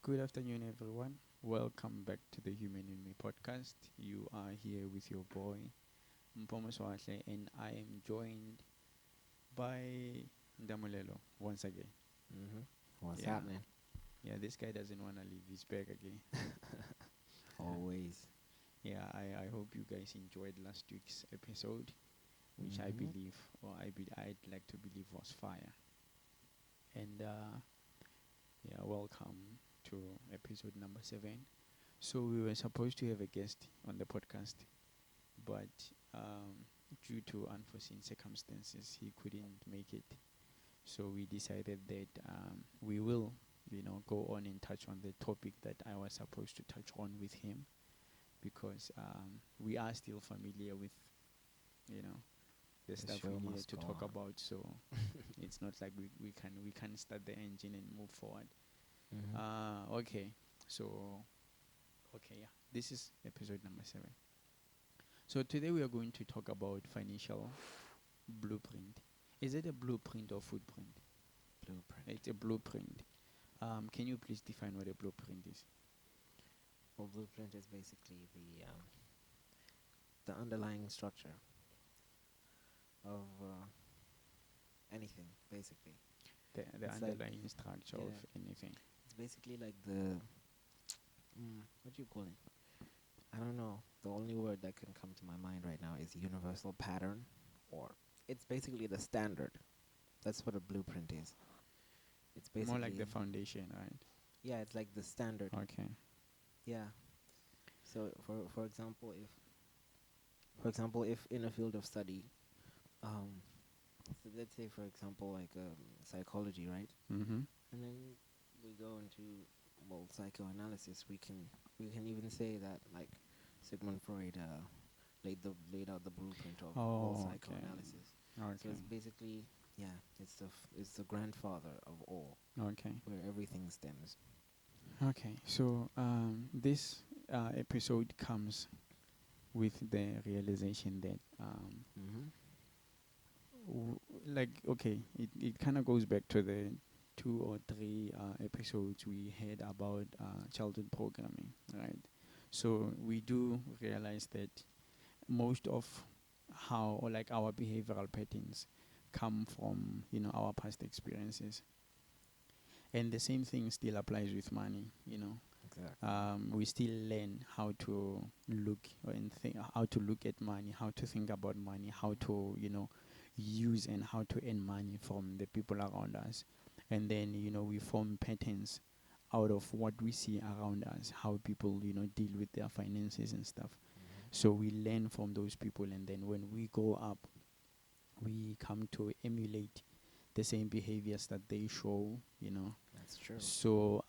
Good afternoon, everyone. Welcome back to the Human in Me podcast. You are here with your boy, Mpomo Swashle, and I am joined by Ndamulelo once again. Mm-hmm. What's Yeah, happening? yeah, this guy doesn't want to leave his bag again. Always. Yeah, I hope you guys enjoyed last week's episode, which I Mm-hmm. believe, I'd like to believe was fire. And yeah, welcome to episode number 7. So we were supposed to have a guest on the podcast, but due to unforeseen circumstances, he couldn't make it. So we decided that we will, go on and touch on the topic that I was supposed to touch on with him, because we are still familiar with, you know, the The stuff we show needed must to go talk on. about. So it's not like we can start the engine and move forward. Mm-hmm. Okay, so okay, yeah, this is episode number 7. So today we are going to talk about financial blueprint. Is it a blueprint or footprint? Blueprint. It's a blueprint. Can you please define what a blueprint is? Well, blueprint is basically the underlying structure of anything. Basically, The it's like underlying structure of yeah, anything. it's basically like the what do you call it? I don't know. The only word that can come to my mind right now is universal pattern, or it's basically the standard. That's what a blueprint is. It's More like the basically foundation, right? yeah, it's like the standard. Okay. Yeah. So for example, if in a field of study, um, so let's say for example like psychology, right? Mm-hmm. And then we go into well psychoanalysis. We can even say that like Sigmund Freud laid out the blueprint of all Oh, okay. psychoanalysis. So Okay. it's basically yeah, it's the grandfather of all, Okay. where everything stems. Okay. So this episode comes with the realization that Mm-hmm. it kind of goes back to the 2 or 3 episodes we had about childhood programming, right? So we do realize that most of how, or like, our behavioral patterns come from, our past experiences, and the same thing still applies with money. Exactly. We still learn how to look and think, how to look at money, how to think about money, how to, use and how to earn money from the people around us. And then, we form patterns out of what we see around us, how people, deal with their finances and stuff. Mm-hmm. So we learn from those people, and then when we grow up, we come to emulate the same behaviors that they show. That's true. So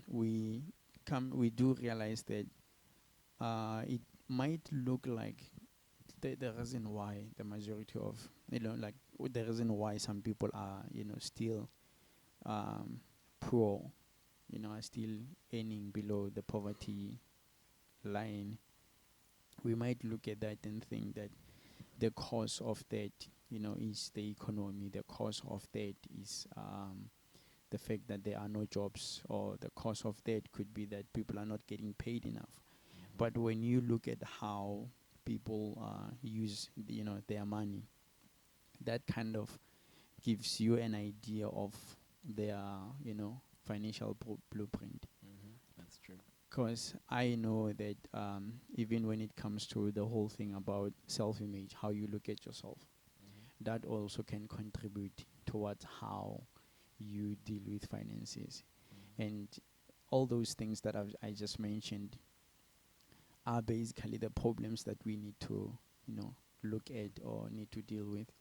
we do realize that it might look like the reason why the majority of, like, the reason why some people are, still um, poor, are still earning below the poverty line. We might look at that and think that the cause of that, is the economy. The cause of that is the fact that there are no jobs, or the cause of that could be that people are not getting paid enough. Mm-hmm. But when you look at how people use their money, that kind of gives you an idea of their, financial blueprint. Mm-hmm. That's true. Because I know that even when it comes to the whole thing about self-image, how you look at yourself, Mm-hmm. that also can contribute towards how you deal with finances. Mm-hmm. And all those things that I just mentioned are basically the problems that we need to, look at or need to deal with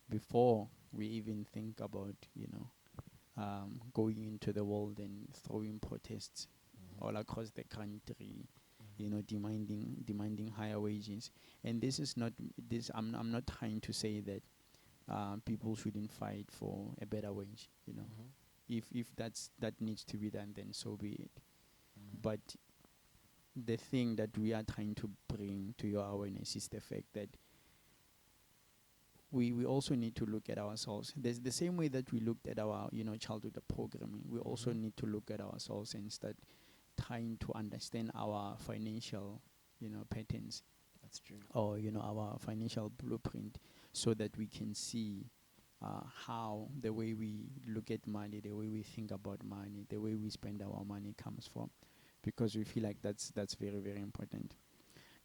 before we even think about, going into the world and throwing protests Mm-hmm. all across the country, Mm-hmm. demanding higher wages. And this is not this. I'm not trying to say that people shouldn't fight for a better wage. Mm-hmm. If that needs to be done, then so be it. Mm-hmm. But the thing that we are trying to bring to your awareness is the fact that we also need to look at ourselves. There's the same way that we looked at our, childhood programming. We also Mm-hmm. need to look at ourselves and start trying to understand our financial, patterns, That's true. or our financial blueprint, so that we can see how the way we look at money, the way we think about money, the way we spend our money comes from, because we feel like that's very, very important.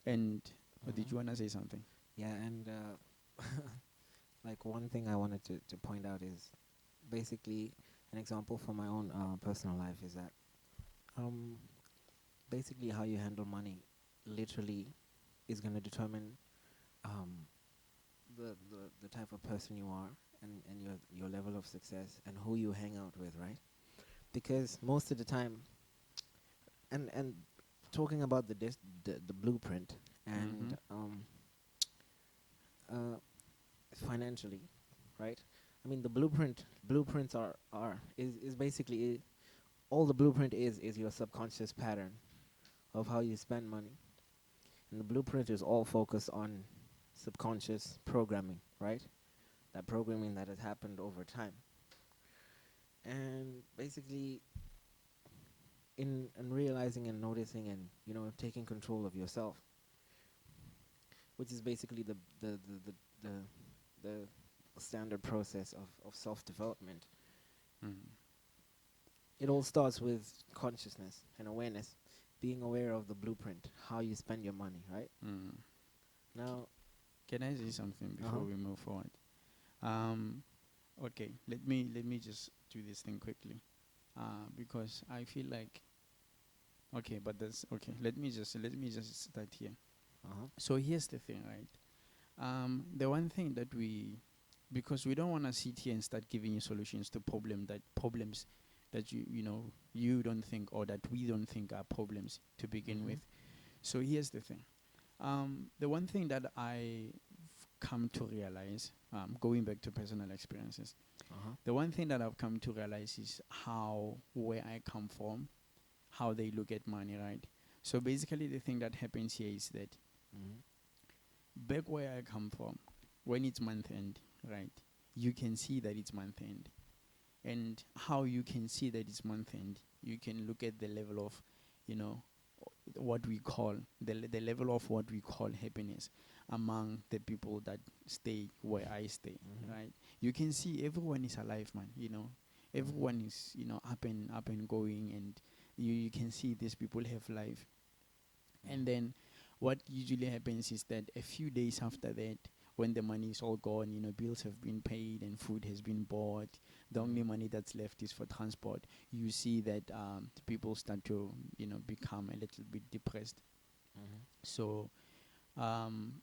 And did Mm-hmm. you want to say something? Yeah, and like one thing I wanted to point out is basically an example from my own personal life is that um, basically how you handle money literally is going to determine um, the type of person you are and your level of success and who you hang out with, right? Because most of the time, and talking about the blueprint Mm-hmm. and uh, financially, right? I mean, the blueprints are is basically all the blueprint is your subconscious pattern of how you spend money, and the blueprint is all focused on subconscious programming, right? That programming that has happened over time, and basically in realizing and noticing and taking control of yourself, which is basically the, the standard process of self development. Mm-hmm. It all starts with consciousness and awareness, being aware of the blueprint, how you spend your money, right? Mm. Now, Can I say something uh before huh. we move forward? Um, okay, let me just do this thing quickly, because I feel like, okay, but that's okay. Let me just start here. Uh huh. So here's the thing, right? The one thing that because we don't want to sit here and start giving you solutions to problems that you don't think, or that we don't think are problems to begin Mhm. with. So here's the thing. The one thing that I come to realize, going back to personal experiences, Uh huh. the one thing that I've come to realize is how where I come from, how they look at money, right? So basically, the thing that happens here is that Mhm. back where I come from, when it's month end, right, you can see that it's month end. And how you can see that it's month end, you can look at the level of, you know, what we call the level of what we call happiness among the people that stay where I stay, Mhm. right? You can see everyone is alive, man. Mhm. Everyone is up and going, and you can see these people have life. And Mhm. then what usually happens is that a few days after that, when the money is all gone, bills have been paid and food has been bought, the only Mhm. money that's left is for transport. You see that the people start to, become a little bit depressed. Mhm. So um,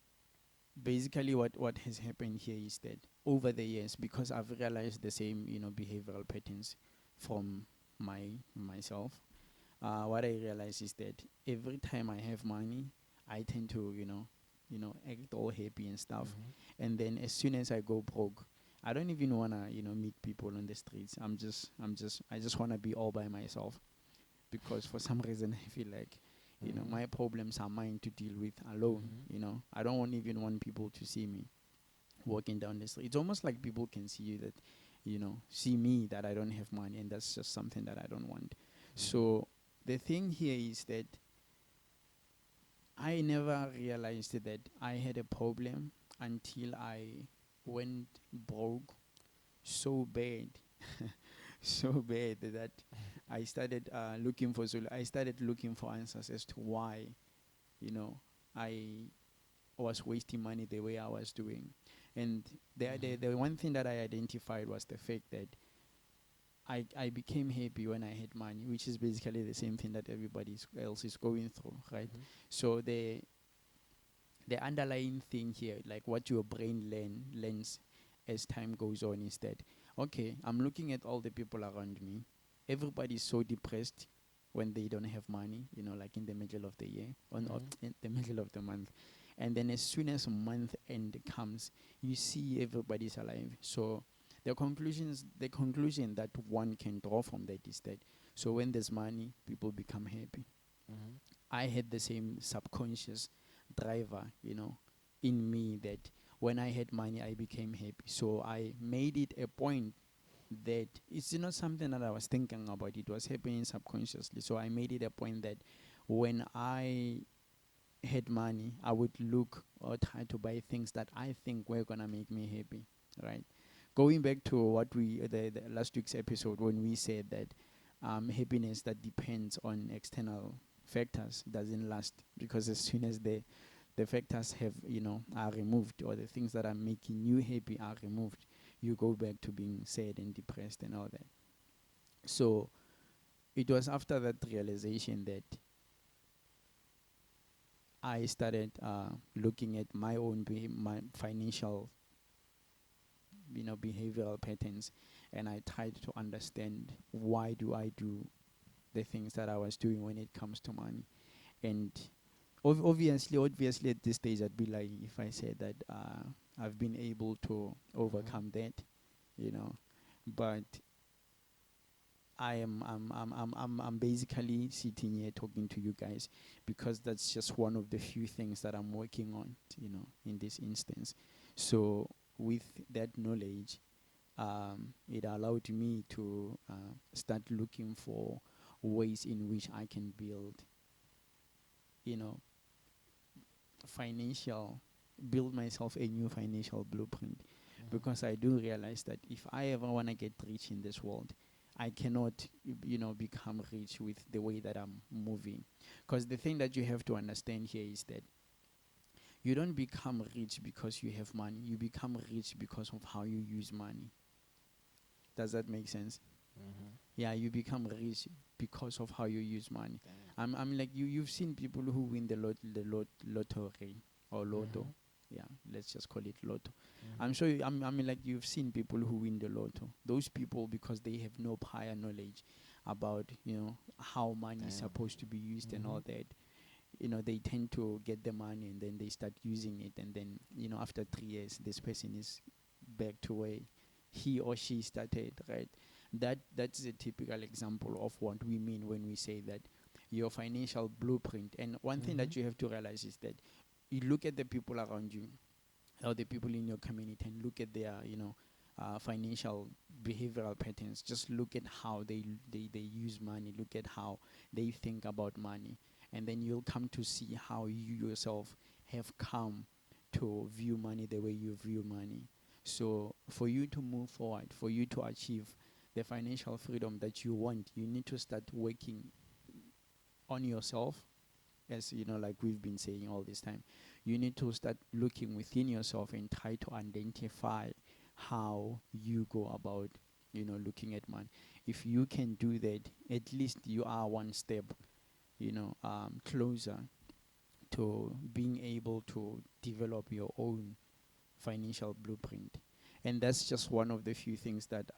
basically, what has happened here is that over the years, because I've realized the same, behavioral patterns from myself, what I realize is that every time I have money, I tend to, act all happy and stuff. Mhm. And then as soon as I go broke, I don't even wanna, meet people on the streets. I just wanna be all by myself, because for some reason I feel like, Mhm. my problems are mine to deal with alone. Mhm. I don't want even want people to see me walking down the street. It's almost like people can see you that, see me that I don't have money, and that's just something that I don't want. Mhm. So the thing here is that I never realized that I had a problem until I went broke so bad, so bad that I started I started looking for answers as to why, you know, I was wasting money the way I was doing. And Mhm. the one thing that I identified was the fact that I became happy when I had money, which is basically the same thing that everybody else is going through, right? Mhm. So the underlying thing here, like what your brain learns as time goes on, is that, okay, I'm looking at all the people around me. Everybody's so depressed when they don't have money, like in the middle of the year, or Mhm. in the middle of the month. And then as soon as month end comes, you see everybody's alive. So the conclusion that one can draw from that is that, so when there's money, people become happy. Mhm. I had the same subconscious driver, in me, that when I had money, I became happy. So I made it a point that it's not something that I was thinking about. It was happening subconsciously. So I made it a point that when I had money, I would look or try to buy things that I think were gonna make me happy. Right. Going back to what the last week's episode when we said that happiness that depends on external factors doesn't last, because as soon as the factors have are removed, or the things that are making you happy are removed, you go back to being sad and depressed and all that. So it was after that realization that I started looking at my own my financial behavioral patterns, and I tried to understand why do I do the things that I was doing when it comes to money. And obviously at this stage I'd be lying if I said that I've been able to Mm-hmm. overcome that, you know. But I'm basically sitting here talking to you guys because that's just one of the few things that I'm working on, in this instance. So with that knowledge, it allowed me to start looking for ways in which I can build, you know, financial, build myself a new financial blueprint, Mm-hmm. because I do realize that if I ever want to get rich in this world, I cannot, become rich with the way that I'm moving. Because the thing that you have to understand here is that you don't become rich because you have money. You become rich because of how you use money. Does that make sense? Mm-hmm. Yeah, you become rich because of how you use money. Damn. I'm like you've seen people who win lottery or lotto. Mm-hmm. Yeah, let's just call it lotto. I'm Mm-hmm. sure I mean, like, you've seen people who win the lotto. Those people, because they have no prior knowledge about how money is Damn. supposed to be used and Mm-hmm. all that. They tend to get the money and then they start using it, and then after 3 years this person is back to where he or she started, right? That's a typical example of what we mean when we say that your financial blueprint. And one thing Mm-hmm. that you have to realize is that you look at the people around you, or the people in your community, and look at their financial behavioral patterns. Just look at how they use money, look at how they think about money, and then you'll come to see how you yourself have come to view money the way you view money. So for you to move forward, for you to achieve the financial freedom that you want, you need to start working on yourself, as like we've been saying all this time. You need to start looking within yourself and try to identify how you go about looking at money. If you can do that, at least you are one step closer to being able to develop your own financial blueprint. And that's just one of the few things that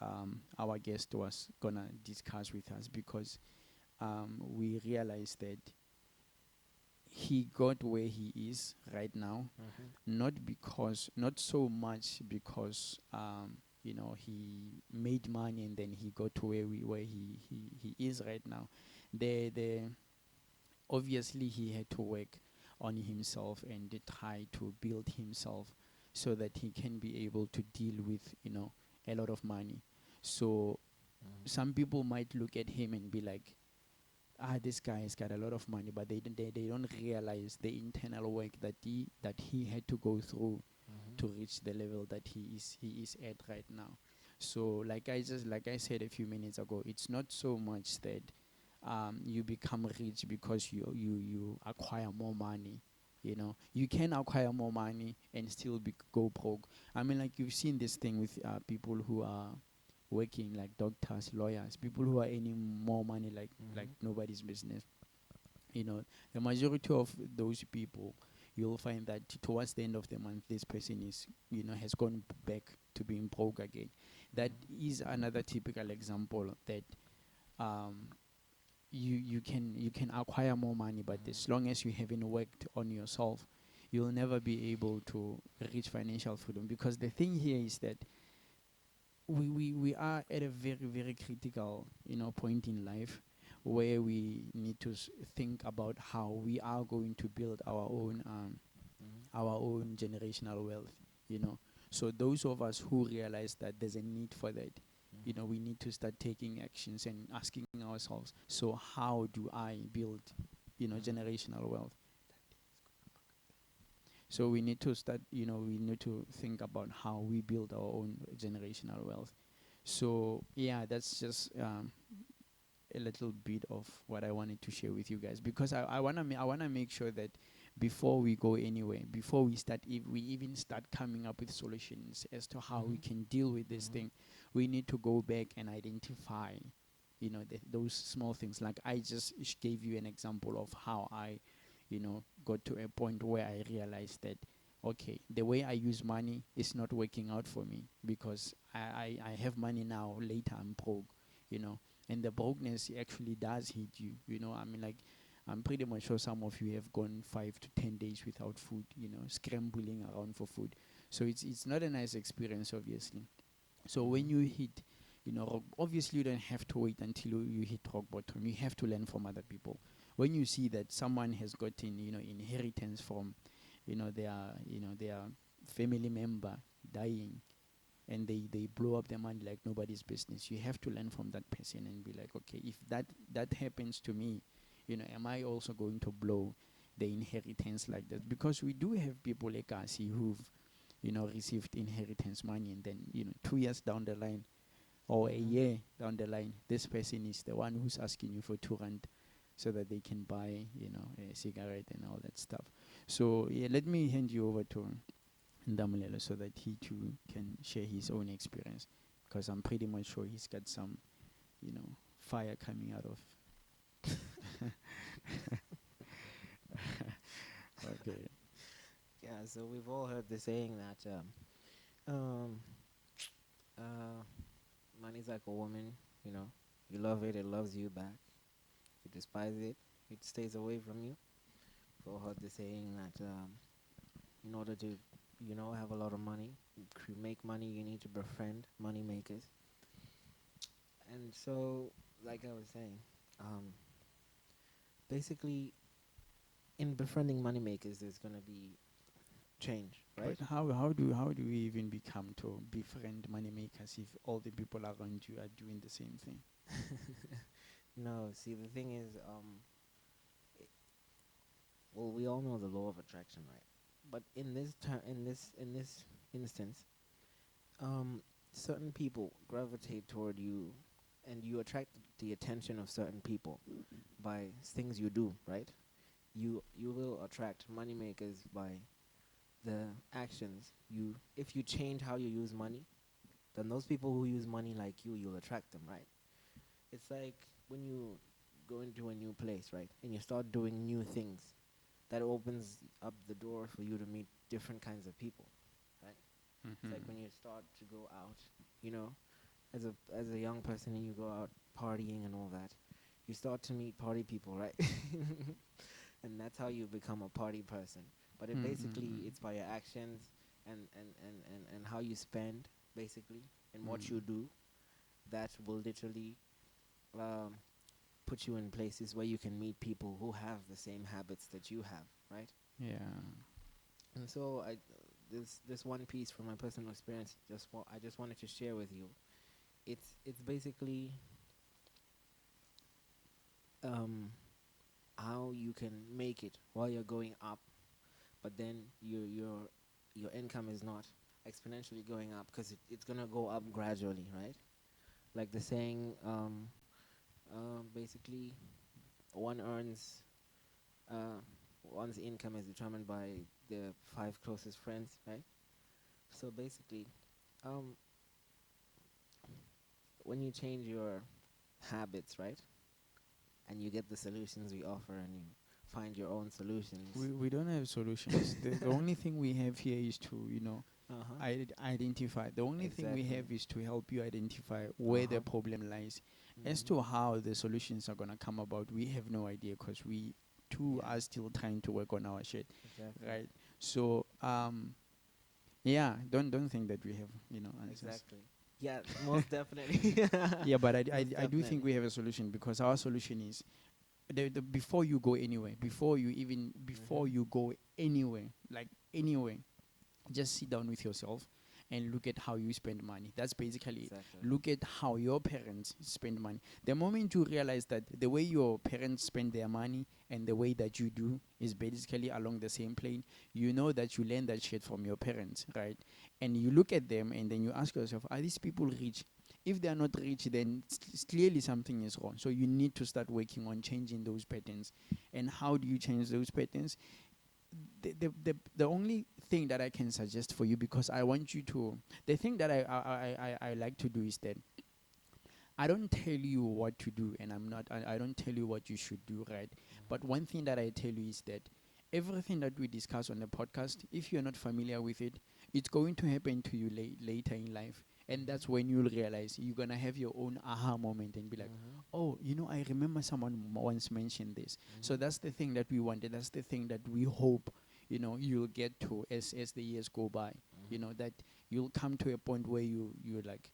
our guest was gonna discuss with us, because we realized that he got where he is right now, Mm-hmm. not so much because he made money and then he got to where he is right now. The Obviously he had to work on himself and try to build himself so that he can be able to deal with a lot of money. So Mm-hmm. some people might look at him and be like, this guy has got a lot of money, but they don't realize the internal work that he had to go through Mm-hmm. to reach the level that he is at right now. So like I said a few minutes ago, it's not so much that you become rich because you acquire more money. You can acquire more money and still go broke. I mean, like, you've seen this thing with people who are working like doctors, lawyers, people who are earning more money like Mm-hmm. nobody's business. The majority of those people, you'll find that towards the end of the month, this person has gone back to being broke again. That is another typical example that um, you can acquire more money, but as long as you haven't worked on yourself, you'll never be able to reach financial freedom. Because the thing here is that we are at a very, very critical point in life, where we need to think about how we are going to build our own Mm-hmm. generational wealth. you know. So those of us who realize that there's a need for that, Mhm. we need to start taking actions and asking ourselves, so how do I build, Mhm. generational wealth? So Mhm. we need to start, we need to think about how we build our own generational wealth. So yeah, that's just a little bit of what I wanted to share with you guys, because I wanna make sure that before we go anywhere, before we start, if we even start coming up with solutions as to how we Mhm. can deal with this Mhm. thing, we need to go back and identify, those small things. Like I just gave you an example of how I, got to a point where I realized that, okay, the way I use money is not working out for me, because I have money now, later I'm broke, you know and the brokenness actually does hit you. I mean, like, I'm pretty much sure some of you have gone 5 to 10 days without food, scrambling around for food. So it's not a nice experience, obviously. So when Mhm. you hit, obviously you don't have to wait until you hit rock bottom. You have to learn from other people. When you see that someone has gotten, inheritance from, their family member dying, and they blow up their money like nobody's business, you have to learn from that person and be like, okay, if that happens to me, am I also going to blow the inheritance like that? Because we do have people like us who've, received inheritance money, and then, 2 years down the line, or a Mhm. year down the line, this person is the one who's asking you for 2 rand so that they can buy, a cigarette and all that stuff. So yeah, let me hand you over to Ndamulelo so that he too can share his own experience, because I'm pretty much sure he's got some, fire coming out of. Okay. Yeah, so we've all heard the saying that um uh money's like a woman, you know. You love it, it loves you back. You despise it, it stays away from you. We've all heard the saying that in order to, have a lot of money, make money, you need to befriend money makers. And so, like I was saying, um, basically, in befriending money makers, there's gonna be change, But right? how do we even become to befriend money makers if all the people around you are doing the same thing? No, see, the thing is, i- well, we all know the law of attraction, right? But in this instance, um, certain people gravitate toward you, and you attract the attention of certain people by things you do, right? You will attract money makers by the actions you. If you change how you use money, then those people who use money like you'll attract them, right? It's like when you go into a new place, right, and you start doing new things, that opens up the door for you to meet different kinds of people, right? It's like when Mm-hmm. you start to go out, you know, as a young person, and you go out partying and all that, you start to meet party people, right? And that's how you become a party person. But it basically, Mm-hmm. it's by your actions and how you spend, basically, and what you Mm. do, that will literally um, put you in places where you can meet people who have the same habits that you have, right? Yeah. And so this one piece from my personal experience, I just wanted to share with you. It's basically um, how you can make it while you're going up, but then your income is not exponentially going up, because it's gonna go up gradually, right? Like the saying, basically, one earns one's income is determined by the five closest friends, right? So basically, um, when you change your habits, right, and you get the solutions we offer, and you find your own solutions. We don't have solutions. The only thing we have here is to, Uh huh. identify. The only thing we Exactly. have is to help you identify Uh where the huh. problem lies. As Mhm. to how the solutions are gonna come about, we have no idea, because we too Yeah. are still trying to work on our shit, Exactly. right? So yeah, don't think that we have, answers. Exactly. Yeah. Most definitely. Yeah, but Most I do think definitely. we have a solution, because our solution is before you go anywhere, before Mhm. you go anywhere, like anywhere, just sit down with yourself and look at how you spend money. That's basically it. Exactly. Look at how your parents spend money. The moment you realize that the way your parents spend their money and the way that you do is basically along the same plane, you know that you learn that shit from your parents, right? And you look at them and then you ask yourself, are these people rich? If they are not rich, then clearly something is wrong. So you need to start working on changing those patterns. And how do you change those patterns? The only thing that I can suggest for you, because I want you to, the thing that I like to do is that I don't tell you what to do, and I don't tell you what you should do, right? But one thing that I tell you is that everything that we discuss on the podcast, if you're not familiar with it, it's going to happen to you later in life. And that's when you'll realize you're gonna have your own aha moment and be like, Mm-hmm. oh, I remember someone once mentioned this. So Mm-hmm. that's the thing that we wanted. That's the thing that we hope, you'll get to as the years go by. That you'll come to a point where you're like,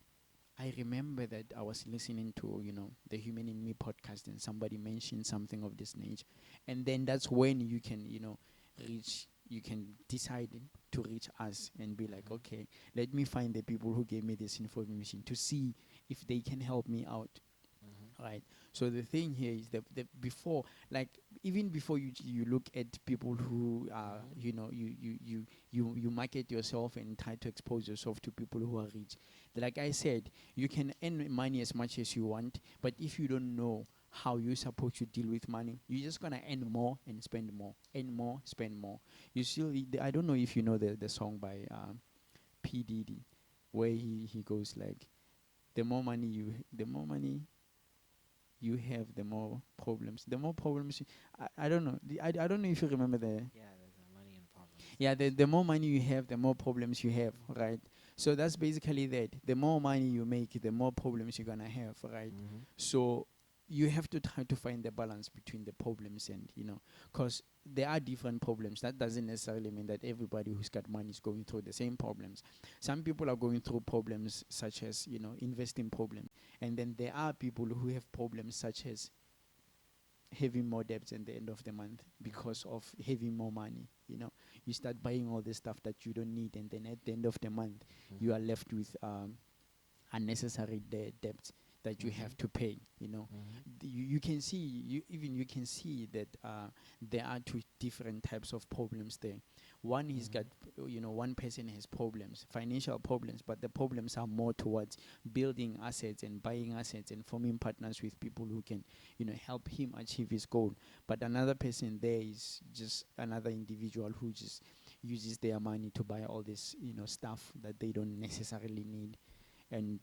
I remember that I was listening to, the Human in Me podcast, and somebody mentioned something of this nature. And then that's when you can, you can decide to reach us and be like, Mm-hmm. okay, let me find the people who gave me this information to see if they can help me out. Mm-hmm. Right. So the thing here is that before, like, even before you look at people who are, Mm-hmm. you market yourself and try to expose yourself to people who are rich. Like I said, you can earn money as much as you want, but if you don't know how you're supposed to deal with money, you're just gonna earn more and spend more, earn more, spend more. You still, I don't know if you know the song by P Diddy, where he goes like, the more money you have, the more problems. The more problems, I don't know. I don't know if you remember the. Yeah, there's money and problems. Yeah, the more money you have, the more problems you have, right? So that's basically that. The more money you make, the more problems you're gonna have, right? Mm-hmm. So you have to try to find the balance between the problems and, because there are different problems. That doesn't necessarily mean that everybody who's got money is going through the same problems. Some people are going through problems such as, investing problem, and then there are people who have problems such as having more debts at the end of the month because of having more money. You start buying all the stuff that you don't need, and then at the end of the month you Mm-hmm. are left with unnecessary debts that you Mm-hmm. have to pay. Mm-hmm. You can see, you can see that there are two different types of problems there. One is got, Mm-hmm. one person has problems, financial problems, but the problems are more towards building assets and buying assets and forming partners with people who can, help him achieve his goal. But another person there is just another individual who just uses their money to buy all this, stuff that they don't necessarily need, and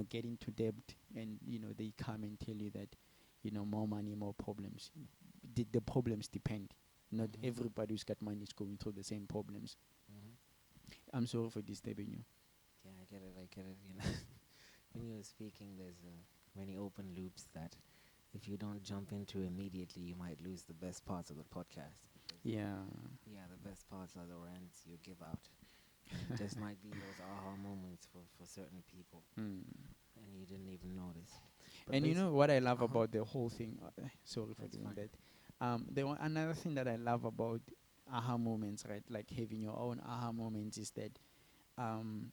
get into debt, and they come and tell you that, more money, more problems. The problems depend. Not Mm-hmm. everybody who's got money is going through the same problems. Mm-hmm. I'm sorry for disturbing you. Yeah, I get it. I get it. When you were speaking, there's many open loops that if you don't jump into immediately, you might lose the best parts of the podcast. Because Yeah. yeah, the best parts are the rants you give out. And it just might be those aha moments for certain people, Mm. and you didn't even notice. But And you know what I love uh huh, about the whole thing? Sorry for that's doing fine. that. Another thing that I love about aha moments, right? Like having your own aha moments, is that, um,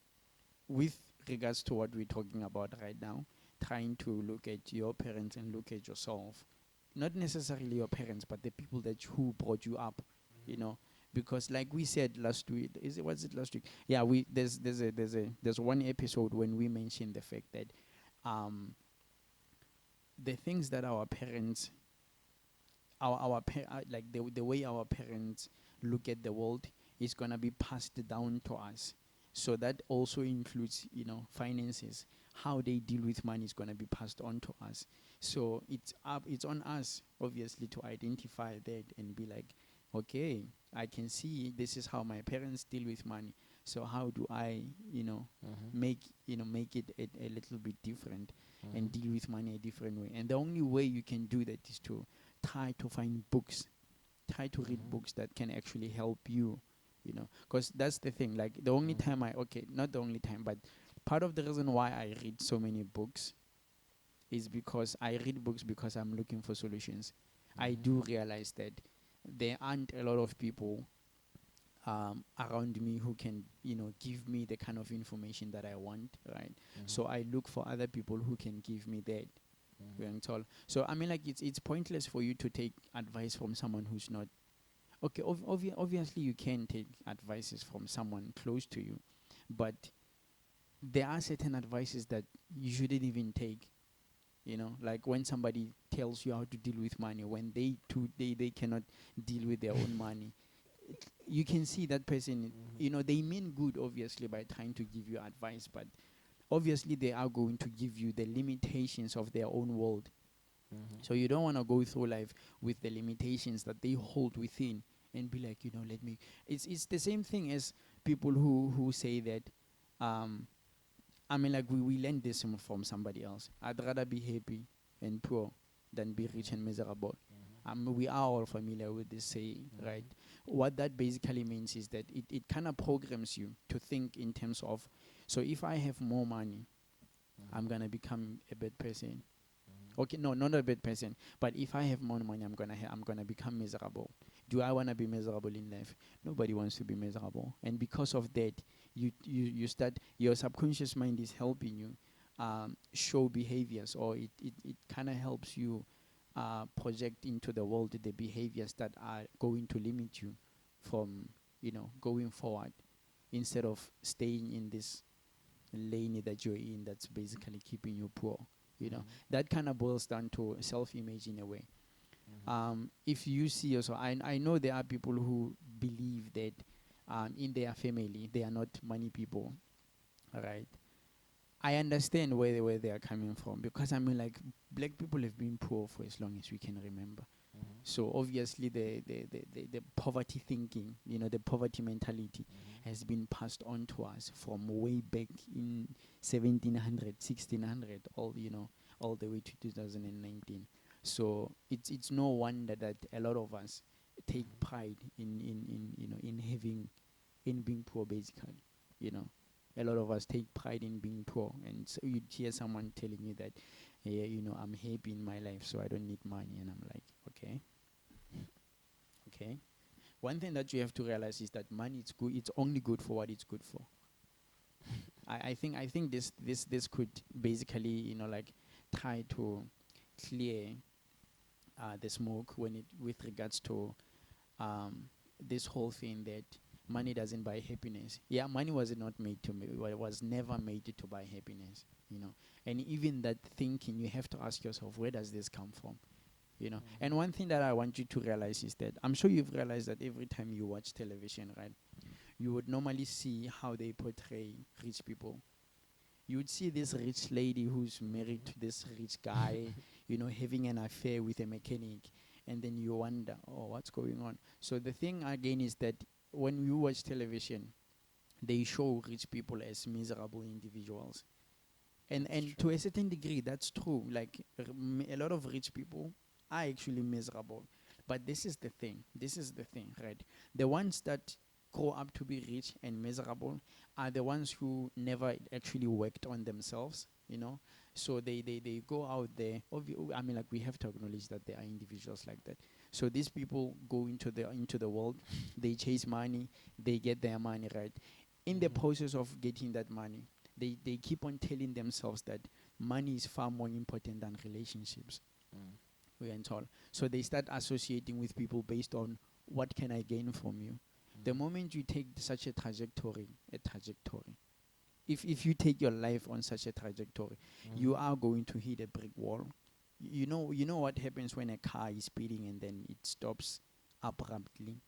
with regards to what we're talking about right now, trying to look at your parents and look at yourself, not necessarily your parents, but the people who brought you up, you Mhm. know, because like we said last week, was it last week? Yeah, we there's one episode when we mentioned the fact that, um, the things that our parents, like the way our parents look at the world is gonna be passed down to us. So that also includes, finances. How they deal with money is gonna be passed on to us. So it's on us, obviously, to identify that and be like, okay, I can see this is how my parents deal with money. So how do I, Mhm. make it a little bit different, and Mhm. deal with money a different way? And the only way you can do that is to try to find books, try to read Mhm. books that can actually help you, because that's the thing. Like, the only Mhm. time okay, not the only time, but part of the reason why I read so many books is because I read books because I'm looking for solutions. I Mhm. do realize that there aren't a lot of people around me who can, give me the kind of information that I want, right? So I look for other people who can give me that. Being told. So I mean, like it's pointless for you to take advice from someone who's not okay. Obviously, you can take advices from someone close to you, but there are certain advices that you shouldn't even take. Like when somebody tells you how to deal with money, when they cannot deal with their own money, you can see that person. They mean good, obviously, by trying to give you advice, but obviously they are going to give you the limitations of their own world. So you don't want to go through life with the limitations that they hold within and be like, let me. It's the same thing as people who say that, I mean, like we learned this from somebody else. I'd rather be happy and poor than be rich and miserable. We are all familiar with this saying, right? What that basically means is that it kind of programs you to think in terms of, so if I have more money, I'm gonna become a bad person. Okay, no, not a bad person. But if I have more money, I'm gonna become miserable. Do I wanna be miserable in life? Nobody wants to be miserable. And because of that, you start, your subconscious mind is helping you show behaviors, or it kind of helps you project into the world the behaviors that are going to limit you from going forward, instead of staying in this lane that you're in that's basically keeping you poor. That kind of boils down to self-image in a way. If you see also, I know there are people who believe that in their family they are not money people, right? I understand where they are coming from, because I mean, like, black people have been poor for as long as we can remember. So obviously the poverty thinking, the poverty mentality has been passed on to us from way back in 1700, 1600, all the way to 2019. So it's no wonder that a lot of us take pride in having, in being poor, basically. You know, a lot of us take pride in being poor, and so you hear someone telling you that, yeah, I'm happy in my life, so I don't need money, and I'm like, okay, okay. One thing that you have to realize is that money is good. It's only good for what it's good for. I think this could basically, like, try to clear the smoke when it with regards to um, this whole thing that money doesn't buy happiness. Yeah, money was not made to was never made to buy happiness. And even that thinking, you have to ask yourself, where does this come from? And one thing that I want you to realize is that I'm sure you've realized that every time you watch television, right, you would normally see how they portray rich people. You would see this rich lady who's married to this rich guy, having an affair with a mechanic, and then you wonder, oh, what's going on? So the thing again is that when you watch television, they show rich people as miserable individuals. And to a certain degree, that's true. Like, a lot of rich people are actually miserable. But this is the thing. This is the thing, right? The ones that grow up to be rich and miserable are the ones who never actually worked on themselves. So they go out there. I mean, like, we have to acknowledge that there are individuals like that. So these people go into the world, they chase money, they get their money, right? In the process of getting that money, they keep on telling themselves that money is far more important than relationships. We are told. So they start associating with people based on, what can I gain from you? The moment you take such a trajectory, if you take your life on such a trajectory, you are going to hit a brick wall. You know what happens when a car is speeding and then it stops abruptly?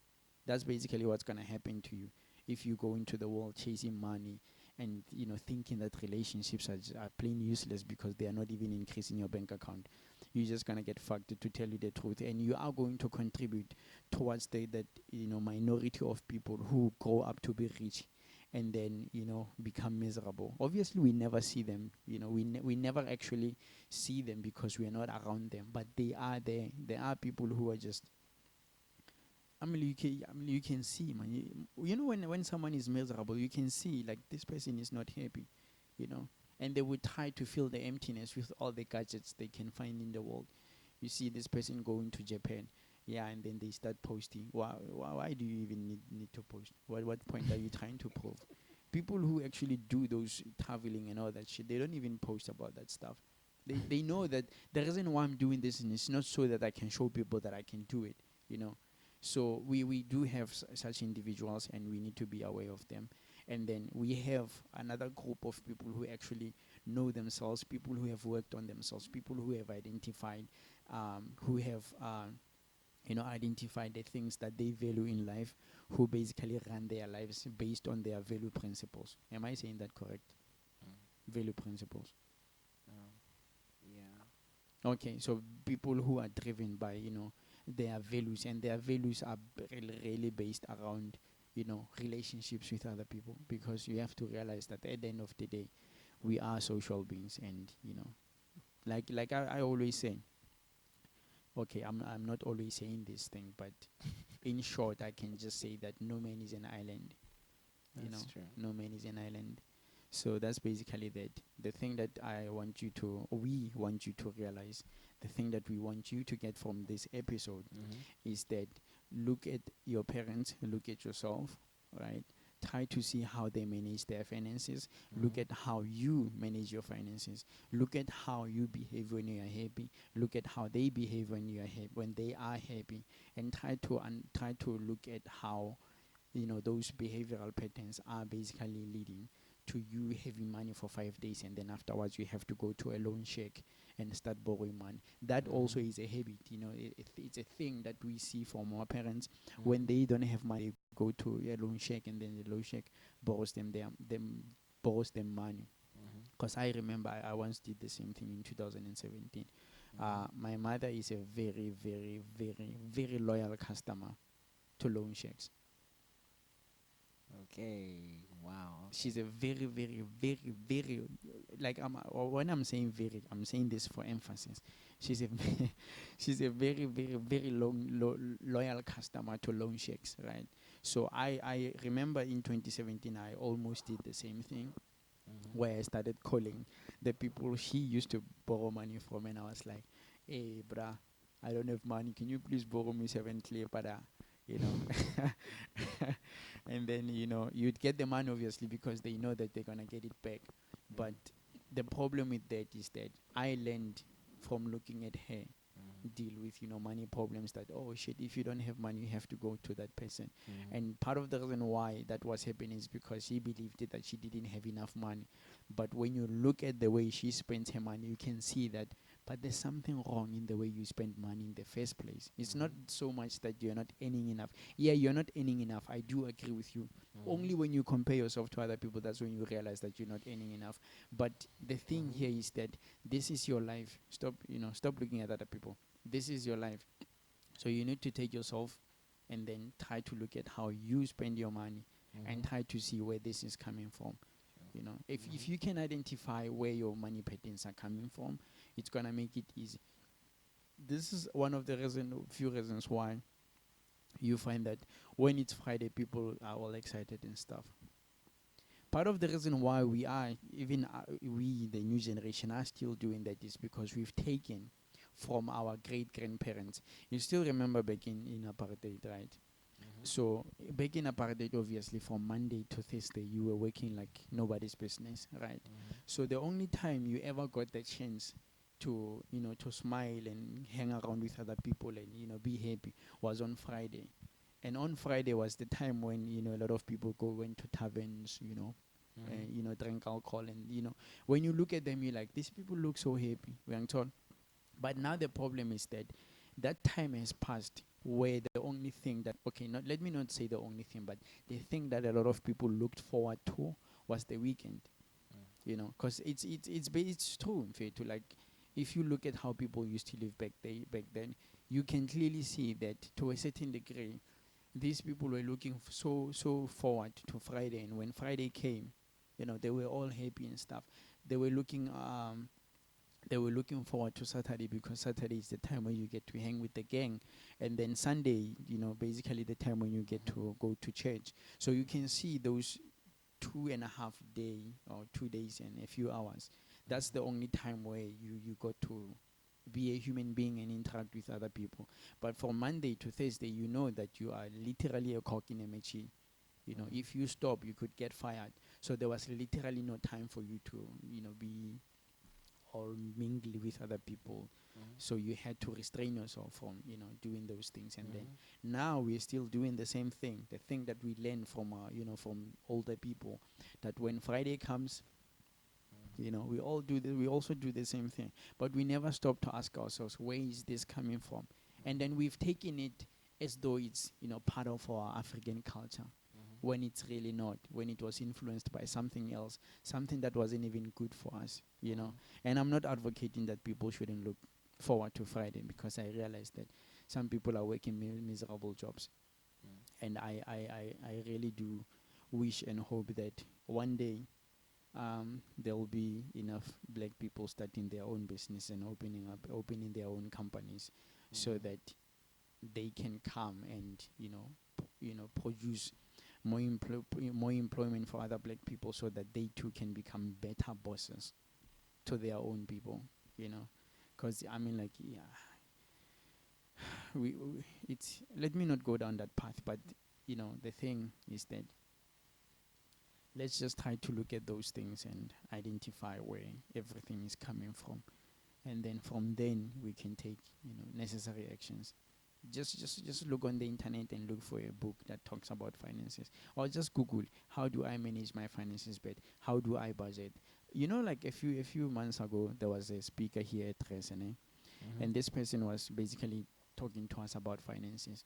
That's basically what's going to happen to you if you go into the world chasing money and thinking that relationships are plain useless because they are not even increasing your bank account. You're just going to get fucked, to tell you the truth, and you are going to contribute towards that minority of people who grow up to be rich and then become miserable. Obviously we never see them. We never actually see them because we are not around them, but they are there are people who are just, you can see, man. When someone is miserable, you can see, like, this person is not happy, you know. And they would try to fill the emptiness with all the gadgets they can find in the world. You see this person going to Japan, Yeah, and then they start posting. Why do you even need to post? What point are you trying to prove? People who actually do those traveling and all that shit, they don't even post about that stuff. They know that the reason why I'm doing this, and it's not so that I can show people that I can do it, you know. So we do have such individuals, and we need to be aware of them. And then we have another group of people who actually know themselves, people who have worked on themselves, people who have identified, who have identify the things that they value in life, who basically run their lives based on their value principles. Am I saying that correct? Mm. Value principles. Um, yeah. Okay, so people who are driven by their values, and their values are really based around relationships with other people, because you have to realize that at the end of the day, we are social beings, and like I always say. Okay, I'm not always saying this thing, but in short, I can just say that no man is an island. That's true. No man is an island. So that's basically that. The thing that we want you to realize, the thing that we want you to get from this episode Mm-hmm. is that look at your parents, look at yourself, right? Try to see how they manage their finances. Look Mm-hmm. at how you manage your finances. Look at how you behave when you are happy. Look at how they behave when you are when they are happy, and try to look at how those behavioral patterns are basically leading to you having money for 5 days, and then afterwards you have to go to a loan shack and start borrowing money. That Mm-hmm. also is a habit. It's a thing that we see from our parents. Mm-hmm. When they don't have money, they go to a loan shack, and then the loan shack borrows them money. Mm-hmm. Because I remember I once did the same thing in 2017. Mm-hmm. My mother is a very, very, very, very loyal customer to loan shacks. Okay. Wow. Okay. She's a very, very, very, very, like when I'm saying very, I'm saying this for emphasis. She's a she's a very, very, very loyal customer to loan shakes, right? So I remember in 2017 I almost did the same thing, Mm-hmm. where I started calling the people she used to borrow money from, and I was like, "Hey, bruh, I don't have money. Can you please borrow me 7 clear pada?" You know, and then you'd get the money, obviously, because they know that they're gonna get it back. But the problem with that is that I learned from looking at her Mm-hmm. deal with money problems, that oh shit, if you don't have money you have to go to that person. Mm-hmm. And part of the reason why that was happening is because she believed it, that she didn't have enough money. But when you look at the way she spends her money, you can see that but there's something wrong in the way you spend money in the first place. It's not Mm-hmm. so much that you're not earning enough. Yeah, you're not earning enough, I do agree with you. Mm-hmm. Only when you compare yourself to other people, that's when you realize that you're not earning enough. But the thing Mm-hmm. here is that this is your life. Stop looking at other people. This is your life. So you need to take yourself and then try to look at how you spend your money, and Mm-hmm. try to see where this is coming from. If Mm-hmm. you can identify where your money patterns are coming from, it's gonna make it easy. This is one of the few reasons why you find that when it's Friday, people are all excited and stuff. Part of the reason why we, the new generation, are still doing that is because we've taken from our great grandparents. You still remember back in apartheid, right? Mm-hmm. So back in apartheid, obviously from Monday to Thursday, you were working like nobody's business, right? Mm-hmm. So the only time you ever got the chance to smile and hang around with other people and be happy was on Friday. And on Friday was the time when a lot of people went to taverns, Mm-hmm. drank alcohol, and when you look at them, you're like, these people look so happy. We are told. But now the problem is that that time has passed, where the only thing that, okay, not let me not say the only thing, but the thing that a lot of people looked forward to was the weekend. Because it's true, in fact, to like, if you look at how people used to live back then, you can clearly see that to a certain degree, these people were looking so forward to Friday, and when Friday came, they were all happy and stuff. They were looking um they were looking forward to Saturday, because Saturday is the time when you get to hang with the gang, and then Sunday, basically the time when you get to go to church. So you can see those 2.5 day or 2 days and a few hours. That's the only time where you got to be a human being and interact with other people. But from Monday to Thursday, you know that you are literally a cock in a machine. You know, if you stop, you could get fired. So there was literally no time for you to, be or mingle with other people. So you had to restrain yourself from, doing those things. And then now we're still doing the same thing. The thing that we learned from, from older people, that when Friday comes, we all do this. We also do the same thing, but we never stop to ask ourselves, where is this coming from? And then we've taken it as though it's, part of our African culture, when it's really not. When it was influenced by something else, something that wasn't even good for us. And I'm not advocating that people shouldn't look forward to Friday, because I realize that some people are working miserable jobs, and I really do wish and hope that one day there will be enough black people starting their own business and opening their own companies, so that they can come and produce more employment for other black people, so that they too can become better bosses to their own people. Because I mean, like, yeah, it's, let me not go down that path, but the thing is that let's just try to look at those things and identify where everything is coming from, and then from then we can take necessary actions. Just look on the internet and look for a book that talks about finances, or just Google, how do I manage my finances better? How do I budget? Like a few months ago, there was a speaker here at Resene, and this person was basically talking to us about finances.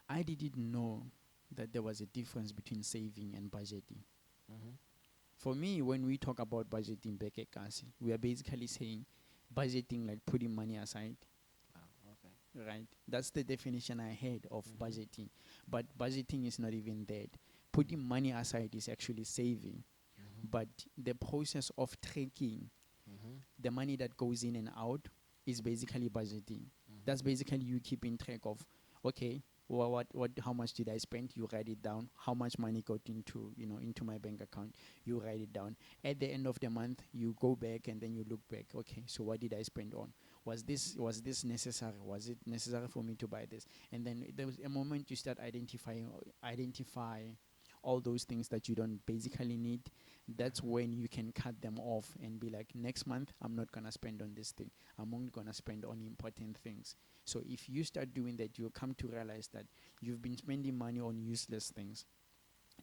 I didn't know that there was a difference between saving and budgeting. For me, when we talk about budgeting back at Kasi, we are basically saying budgeting, like putting money aside. Right? That's the definition I had of budgeting. But budgeting is not even that. Putting money aside is actually saving. But the process of tracking the money that goes in and out is basically budgeting. That's basically you keeping track of, okay, how much did I spend? You write it down. How much money got into my bank account? You write it down. At the end of the month, you go back and then you look back. Okay, so what did I spend on? Was this necessary? Was it necessary for me to buy this? And then there was a moment you start identify all those things that you don't basically need. That's when you can cut them off and be like, next month I'm not gonna spend on this thing. I'm only gonna spend on important things. So if you start doing that, you'll come to realize that you've been spending money on useless things.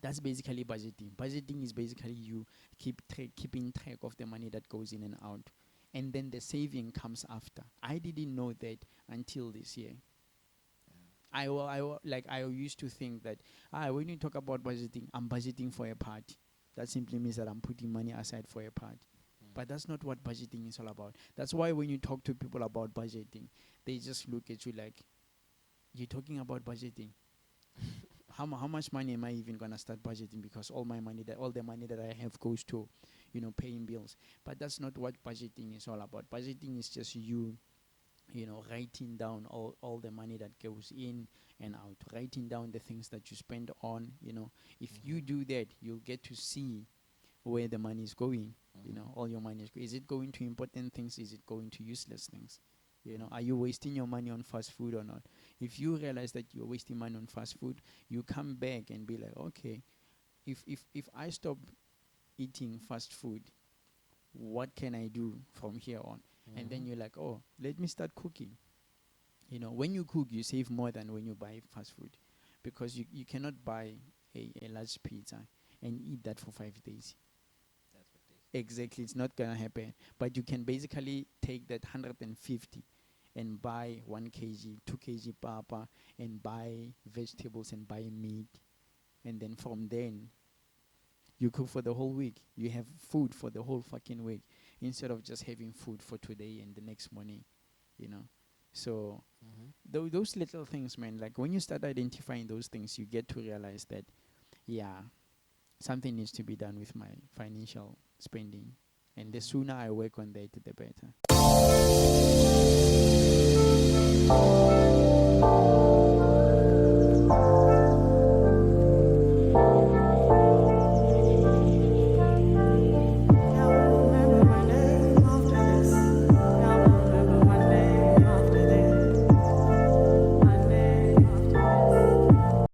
That's basically budgeting. Budgeting is basically you keeping track of the money that goes in and out, and then the saving comes after. I didn't know that until this year. I used to think that when you talk about budgeting, I'm budgeting for a party. That simply means that I'm putting money aside for a party. But that's not what budgeting is all about. That's why when you talk to people about budgeting, they just look at you like, you're talking about budgeting. How much money am I even gonna start budgeting? Because all the money that I have goes to, paying bills. But that's not what budgeting is all about. Budgeting is just you writing down all the money that goes in and out, writing down the things that you spend on. If you do that, you'll get to see where the money is going. All your money is it going to important things? Is it going to useless things? Are you wasting your money on fast food or not? If you realize that you're wasting money on fast food, you come back and be like, okay, if I stop eating fast food, what can I do from here on? And then you're like, oh, let me start cooking. When you cook, you save more than when you buy fast food, because you cannot buy a large pizza and eat that for 5 days. Exactly, it's not gonna happen. But you can basically take that 150 and buy 1 kg, 2 kg papa, and buy vegetables and buy meat, and then from then you cook for the whole week. You have food for the whole fucking week, instead of just having food for today and the next morning. So those little things, man, like when you start identifying those things, you get to realize that, yeah, something needs to be done with my financial spending, and the sooner I work on that, the better.